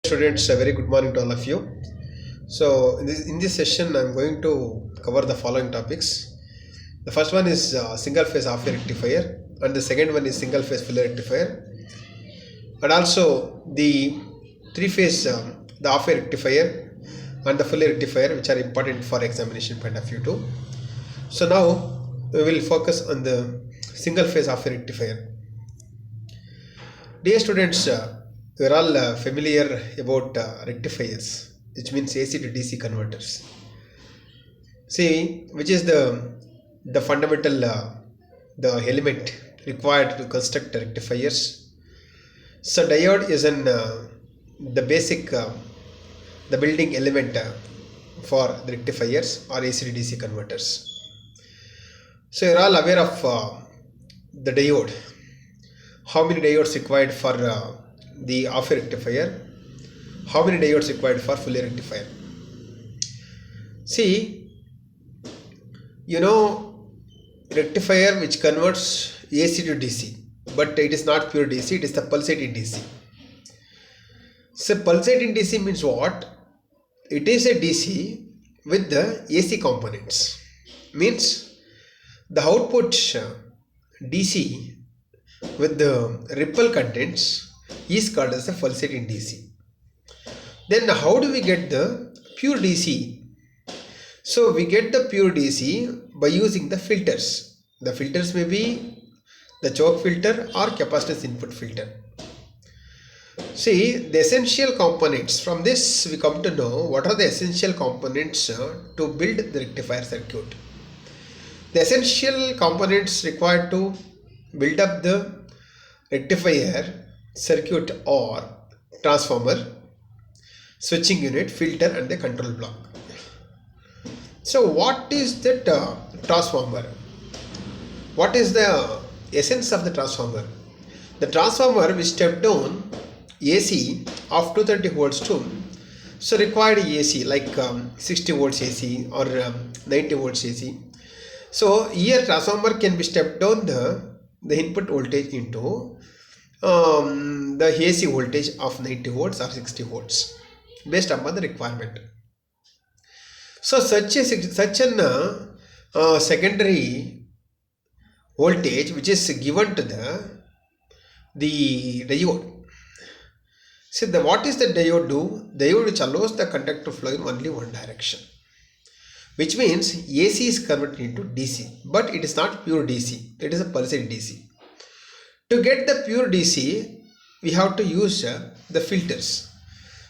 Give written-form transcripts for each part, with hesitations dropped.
Students, a very good morning to all of you. So in this session I'm going to cover the following topics. The first one is single phase half wave rectifier, and the second one is single phase full wave rectifier, and also the three phase the half wave rectifier and the full wave rectifier, which are important for examination point of view too. So now we will focus on the single phase half wave rectifier. Dear students, we are all familiar about rectifiers, which means AC to DC converters. See, which is the fundamental the element required to construct rectifiers. So diode is the basic the building element for the rectifiers or AC to DC converters. So you are all aware of the diode. How many diodes required for the half wave rectifier? How many diodes required for full wave rectifier? See, you know, rectifier which converts AC to DC, but it is not pure DC, it is the pulsating DC. So pulsating DC means what? It is a DC with the AC components. Means the output DC with the ripple contents is called as a pulsating DC. Then how do we get the pure DC? So we get the pure DC by using the filters. The filters may be the choke filter or capacitance input filter. See, the essential components, from this we come to know what are the essential components to build the rectifier circuit. The essential components required to build up the rectifier circuit or transformer, switching unit, filter and the control block. So what is that transformer? What is the essence of the transformer? The transformer will step down AC of 230 volts to so required AC like 60 volts AC or 90 volts AC. So here transformer can be stepped down the input voltage into the AC voltage of 90 volts or 60 volts based upon the requirement. So such an secondary voltage which is given to the diode. See, what is the diode do? Diode which allows the conductor to flow in only one direction, which means AC is converted into DC, but it is not pure DC, it is a pulsating DC. To get the pure DC, we have to use the filters.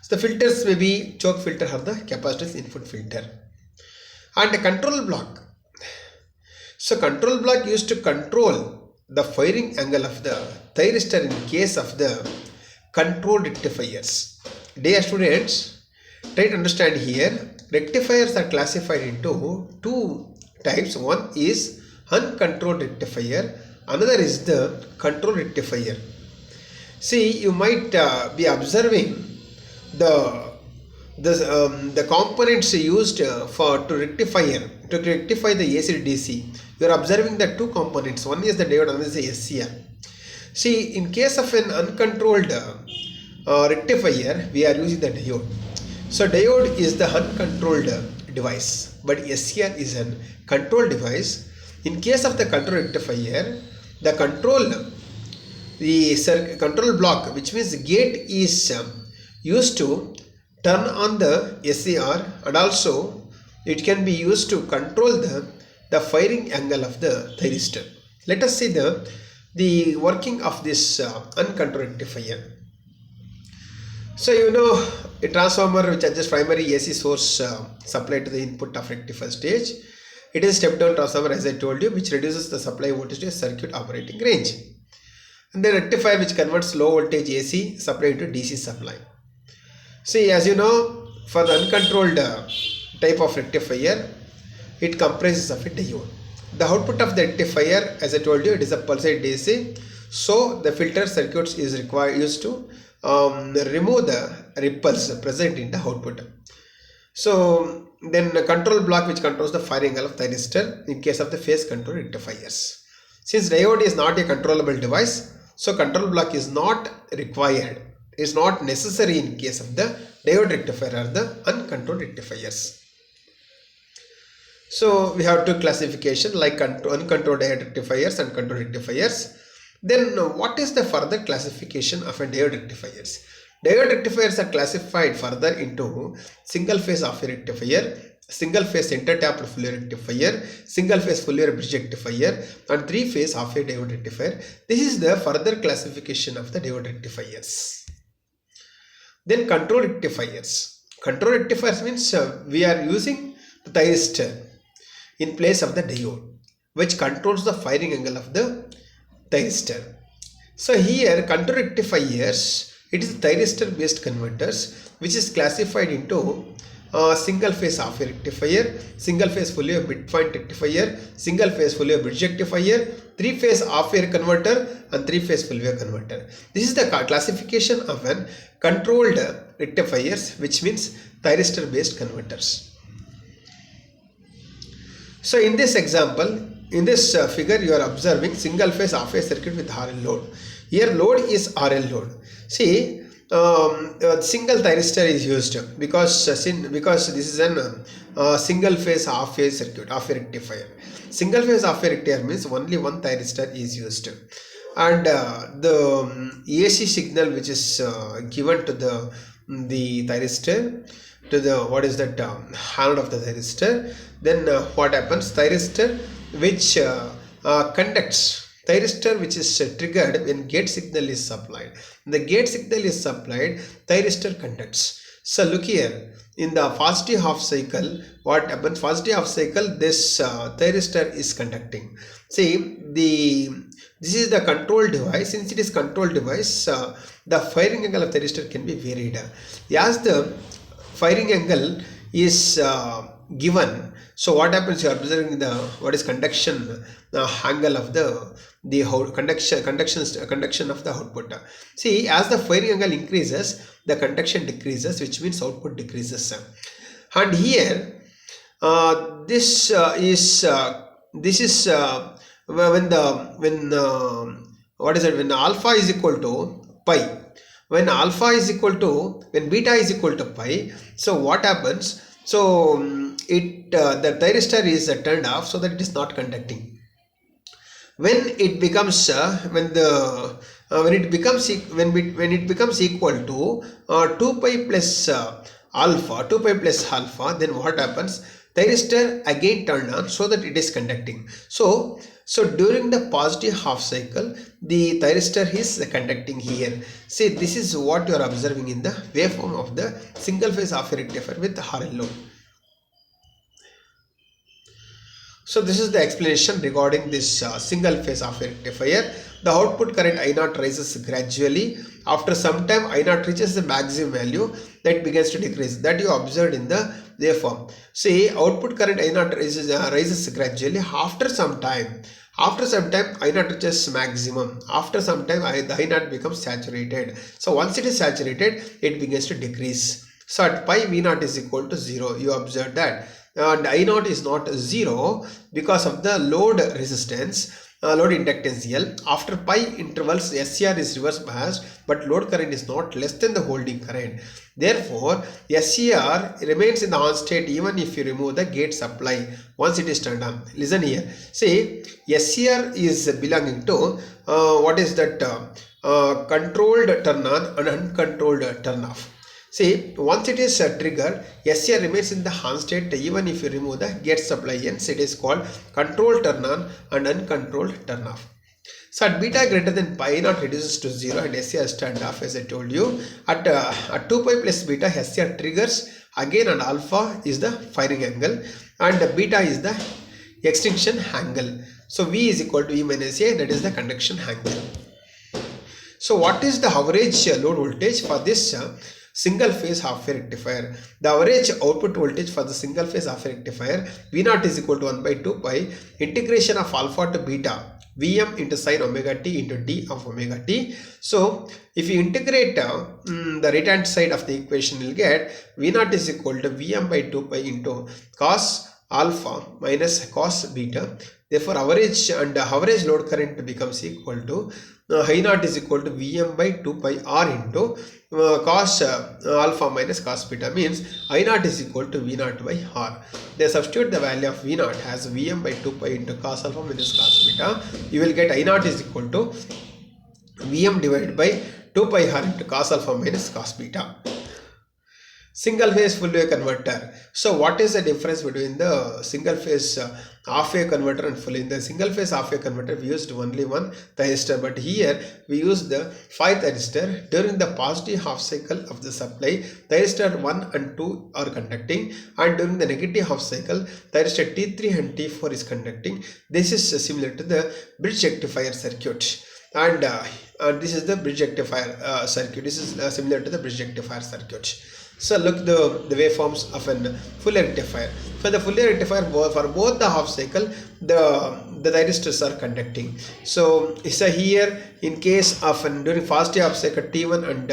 So the filters may be choke filter or the capacitance input filter. And a control block. So control block used to control the firing angle of the thyristor in case of the control rectifiers. Dear students, try to understand here, rectifiers are classified into two types. One is uncontrolled rectifier, another is the control rectifier. See, you might be observing the components used to rectify the AC to DC. You are observing the two components. One is the diode, another is the SCR. See, in case of an uncontrolled rectifier, we are using the diode. So diode is the uncontrolled device, but SCR is a controlled device. In case of the control rectifier, the control block, which means gate, is used to turn on the SCR, and also it can be used to control the firing angle of the thyristor. Let us see the working of this uncontrolled rectifier. So you know, a transformer which adjusts primary AC source supply to the input of rectifier stage. It is step down transformer, as I told you, which reduces the supply voltage to a circuit operating range. And the rectifier which converts low voltage AC supply into DC supply. See, as you know, for the uncontrolled type of rectifier, it comprises of a diode. The output of the rectifier, as I told you, it is a pulsated DC. So the filter circuits is used to remove the ripples present in the output. So then the control block which controls the firing angle of thyristor in case of the phase control rectifiers. Since diode is not a controllable device, so control block is not required is not necessary in case of the diode rectifier or the uncontrolled rectifiers. So we have two classification like uncontrolled diode rectifiers and controlled rectifiers. Then what is the further classification of a diode rectifiers? Diode rectifiers are classified further into single phase Fourier rectifier, single phase intertapped Fourier rectifier, single phase Fourier bridge rectifier, and three phase Fourier diode rectifier. This is the further classification of the diode rectifiers. Then control rectifiers. Control rectifiers means we are using the thyristor in place of the diode, which controls the firing angle of the thyristor. So here control rectifiers, it is thyristor based converters which is classified into single phase Fourier rectifier, single phase Fourier midpoint rectifier, single phase Fourier bridge rectifier, three phase Fourier converter, and three phase Fourier converter. This is the classification of an controlled rectifiers, which means thyristor based converters. So in this example, in this figure, you are observing single phase Fourier circuit with RL load. Here load is RL load. See, single thyristor is used because this is an single phase half phase circuit, Fourier rectifier. Single phase Fourier rectifier means only one thyristor is used, and the AC signal which is given to the thyristor, to the what is that anode of the thyristor. Then what happens? Thyristor which conducts. Thyristor which is triggered when gate signal is supplied. When the gate signal is supplied, thyristor conducts. So look here, in the positive half cycle, what happens? Positive half cycle, this thyristor is conducting. See, this is the control device. Since it is control device, the firing angle of thyristor can be varied. As the firing angle is given, so what happens? You are observing the what is conduction angle of the conduction of the output. See, as the firing angle increases, the conduction decreases, which means output decreases. And here, this is when alpha is equal to pi. When alpha is equal to, when beta is equal to pi, so what happens? So the thyristor is turned off so that it is not conducting. When it becomes when it becomes equal to 2 pi plus alpha, then what happens? Thyristor again turned on so that it is conducting. So during the positive half cycle, the thyristor is conducting here. See, this is what you are observing in the waveform of the single phase Fourier rectifier with RL load. So this is the explanation regarding this single phase Fourier rectifier. The output current I0 rises gradually. After some time, I0 reaches the maximum value, that begins to decrease. That you observed in the waveform. See, output current I0 rises gradually. After some time, I0 reaches maximum. After some time, the I0 becomes saturated. So once it is saturated, it begins to decrease. So at pi V0 is equal to 0. You observe that. And I0 is not 0 because of the load resistance, load inductance L. After pi intervals, SCR is reverse biased, but load current is not less than the holding current. Therefore, SCR remains in the on state even if you remove the gate supply once it is turned on. Listen here. See, SCR is belonging to what is that controlled turn on and uncontrolled turn off. See, once it is triggered, SCR remains in the on state even if you remove the gate supply, hence it is called controlled turn on and uncontrolled turn off. So at beta greater than pi naught reduces to 0 and SCR is turned off, as I told you. At 2 pi plus beta, SCR triggers again, and alpha is the firing angle and beta is the extinction angle. So V is equal to E minus A, that is the conduction angle. So what is the average load voltage for this single phase Fourier rectifier? The average output voltage for the single phase Fourier rectifier V0 is equal to 1 by 2 pi integration of alpha to beta Vm into sin omega t into d of omega t. So if you integrate the right hand side of the equation, you will get V0 is equal to Vm by 2 pi into cos alpha minus cos beta. Therefore average load current becomes equal to I0 is equal to Vm by 2 pi R into cos alpha minus cos beta means I naught is equal to V naught by R. They substitute the value of V naught as Vm by 2 pi into cos alpha minus cos beta. You will get I naught is equal to Vm divided by 2 pi R into cos alpha minus cos beta. Single phase full wave converter. So what is the difference between the single phase half wave converter and full? In the single phase half wave converter we used only one thyristor, but here we use the 5 thyristor. During the positive half cycle of the supply, thyristor 1 and 2 are conducting, and during the negative half cycle, thyristor T3 and T4 is conducting. This is similar to the bridge rectifier circuit. And this is the bridge rectifier circuit. This is similar to the bridge rectifier circuit. So look the waveforms of a Fourier rectifier. For the Fourier rectifier, for both the half cycle, the thyristors are conducting. So here in case of during first half cycle T1 and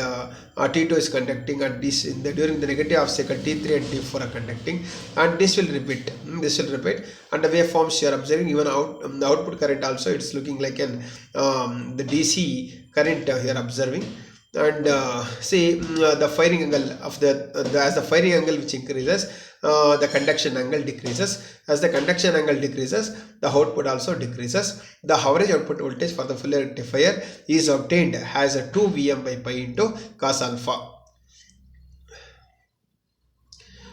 T2 is conducting, and this during the negative half cycle T3 and T4 are conducting, and this will repeat. This will repeat, and the waveforms you are observing, even the output current also, it's looking like an the DC current you are observing. And see the firing angle of as the firing angle which increases, the conduction angle decreases. As the conduction angle decreases, the output also decreases. The average output voltage for the Fourier rectifier is obtained as a 2 Vm by pi into cos alpha.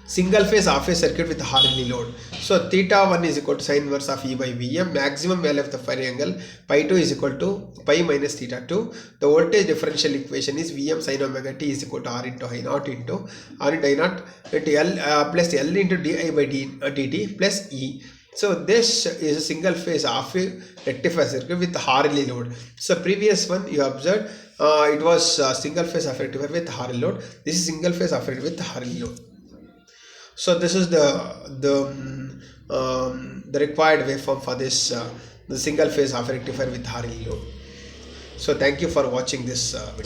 Single phase half phase circuit with Hartley load. So theta 1 is equal to sine inverse of E by Vm. Maximum value of the firing angle pi 2 is equal to pi minus theta 2. The voltage differential equation is Vm sin omega t is equal to R into I naught into R into I naught into L plus L into di by dt plus E. So this is a single phase half wave rectifier circuit with Hartley load. So previous one you observed, it was single phase half rectifier with Hartley load. This is single phase half rectifier with Hartley load. So this is the required waveform for this the single phase half rectifier with Hartley load. So thank you for watching this video.